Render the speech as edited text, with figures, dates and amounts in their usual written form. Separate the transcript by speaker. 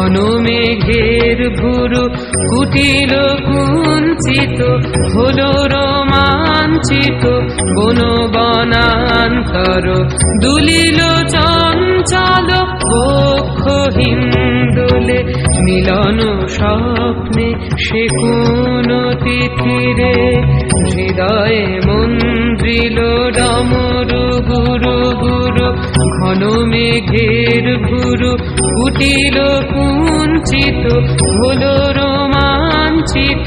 Speaker 1: ঘন মেঘের ভুরু কুটিল কুঞ্চিত হলো রোমাঞ্চিত বন বনান্তর দুলিল চঞ্চল বক্ষ হিন্দোলে মিলন স্বপ্নে সে কোন তিথিরে হৃদয়ে মন্দ্রিল ডমরু গুরু গুরু ঘন মেঘের ভুরু কুটিল কুঞ্চিত হলো রোমাঞ্চিত